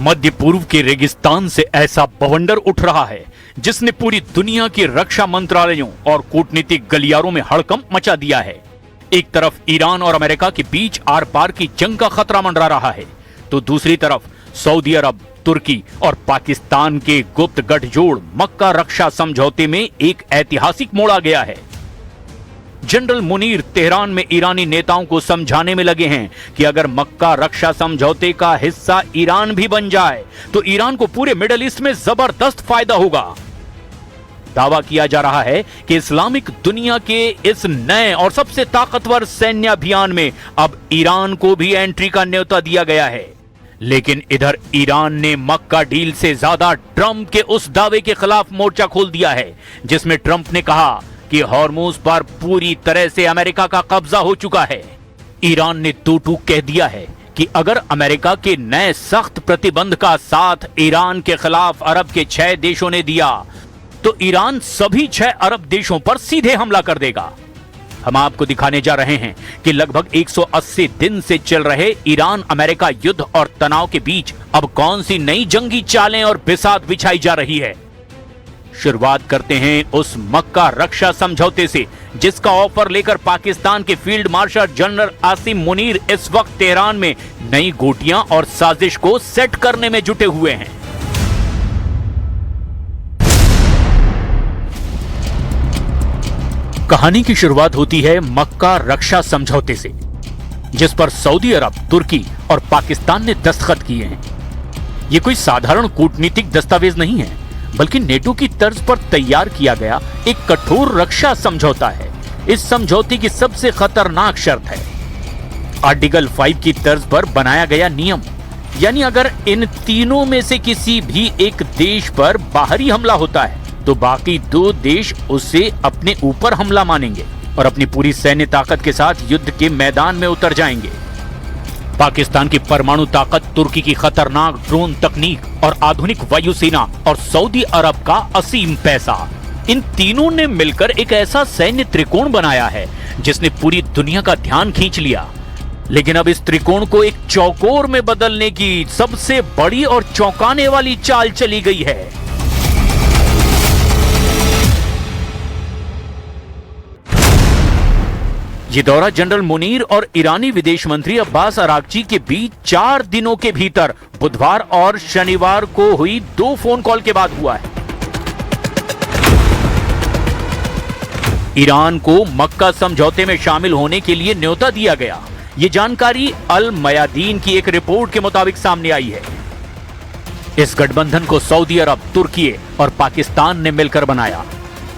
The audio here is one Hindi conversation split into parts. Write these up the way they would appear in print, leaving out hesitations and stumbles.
मध्य पूर्व के रेगिस्तान से ऐसा बवंडर उठ रहा है जिसने पूरी दुनिया के रक्षा मंत्रालयों और कूटनीतिक गलियारों में हड़कंप मचा दिया है। एक तरफ ईरान और अमेरिका के बीच आर पार की जंग का खतरा मंडरा रहा है, तो दूसरी तरफ सऊदी अरब, तुर्की और पाकिस्तान के गुप्त गठजोड़ मक्का रक्षा समझौते में एक ऐतिहासिक मोड़ आ गया है। जनरल मुनीर तेहरान में ईरानी नेताओं को समझाने में लगे हैं कि अगर मक्का रक्षा समझौते का हिस्सा ईरान भी बन जाए तो ईरान को पूरे मिडिल ईस्ट में जबरदस्त फायदा होगा। दावा किया जा रहा है कि इस्लामिक दुनिया के इस नए और सबसे ताकतवर सैन्य अभियान में अब ईरान को भी एंट्री का न्योता दिया गया है। लेकिन इधर ईरान ने मक्का डील से ज्यादा ट्रंप के उस दावे के खिलाफ मोर्चा खोल दिया है जिसमें ट्रंप ने कहा कि हॉर्मुज पर पूरी तरह से अमेरिका का कब्जा हो चुका है। ईरान ने टू कह दिया है कि अगर अमेरिका के नए सख्त प्रतिबंध का साथ ईरान के खिलाफ अरब के 6 देशों ने दिया तो ईरान सभी 6 अरब देशों पर सीधे हमला कर देगा। हम आपको दिखाने जा रहे हैं कि लगभग 180 दिन से चल रहे ईरान अमेरिका युद्ध और तनाव के बीच अब कौन सी नई जंगी चालें और बिसात बिछाई जा रही है। शुरुआत करते हैं उस मक्का रक्षा समझौते से जिसका ऑफर लेकर पाकिस्तान के field marshal general Asim Munir इस वक्त तेहरान में नई गोटियां और साजिश को सेट करने में जुटे हुए हैं। कहानी की शुरुआत होती है मक्का रक्षा समझौते से जिस पर सऊदी अरब, तुर्की और पाकिस्तान ने दस्तखत किए हैं। यह कोई साधारण कूटनीतिक दस्तावेज नहीं है बल्कि नेटो की तर्ज पर तैयार किया गया एक कठोर रक्षा समझौता है। इस समझौते की सबसे खतरनाक शर्त है आर्टिकल 5 की तर्ज पर बनाया गया नियम, यानी अगर इन तीनों में से किसी भी एक देश पर बाहरी हमला होता है तो बाकी 2 देश उसे अपने ऊपर हमला मानेंगे और अपनी पूरी सैन्य ताकत के साथ युद्ध के मैदान में उतर जाएंगे। पाकिस्तान की परमाणु ताकत, तुर्की की खतरनाक ड्रोन तकनीक और आधुनिक वायुसेना और सऊदी अरब का असीम पैसा, इन तीनों ने मिलकर एक ऐसा सैन्य त्रिकोण बनाया है जिसने पूरी दुनिया का ध्यान खींच लिया। लेकिन अब इस त्रिकोण को एक चौकोर में बदलने की सबसे बड़ी और चौंकाने वाली चाल चली गई है। ये दौरा जनरल मुनीर और ईरानी विदेश मंत्री अब्बास अरागची के बीच 4 दिनों के भीतर बुधवार और शनिवार को हुई 2 फोन कॉल के बाद हुआ है। ईरान को मक्का समझौते में शामिल होने के लिए न्योता दिया गया। ये जानकारी अल मयादीन की एक रिपोर्ट के मुताबिक सामने आई है। इस गठबंधन को सऊदी अरब, तुर्की और पाकिस्तान ने मिलकर बनाया।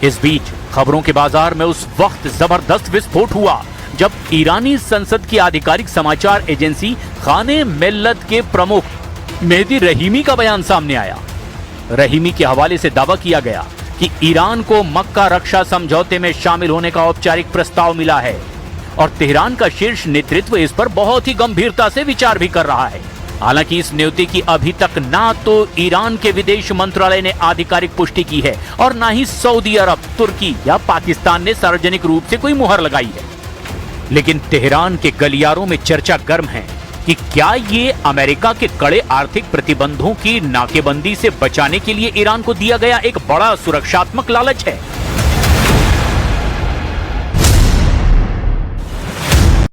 इस बीच खबरों के बाजार में उस वक्त जबरदस्त विस्फोट हुआ जब ईरानी संसद की आधिकारिक समाचार एजेंसी खाने मिल्लत के प्रमुख मेहदी रहीमी का बयान सामने आया। रहीमी के हवाले से दावा किया गया कि ईरान को मक्का रक्षा समझौते में शामिल होने का औपचारिक प्रस्ताव मिला है और तेहरान का शीर्ष नेतृत्व इस पर बहुत ही गंभीरता से विचार भी कर रहा है। हालांकि इस न्योते की अभी तक ना तो ईरान के विदेश मंत्रालय ने आधिकारिक पुष्टि की है और ना ही सऊदी अरब, तुर्की या पाकिस्तान ने सार्वजनिक रूप से कोई मुहर लगाई है। लेकिन तेहरान के गलियारों में चर्चा गर्म है कि क्या ये अमेरिका के कड़े आर्थिक प्रतिबंधों की नाकेबंदी से बचाने के लिए ईरान को दिया गया एक बड़ा सुरक्षात्मक लालच है।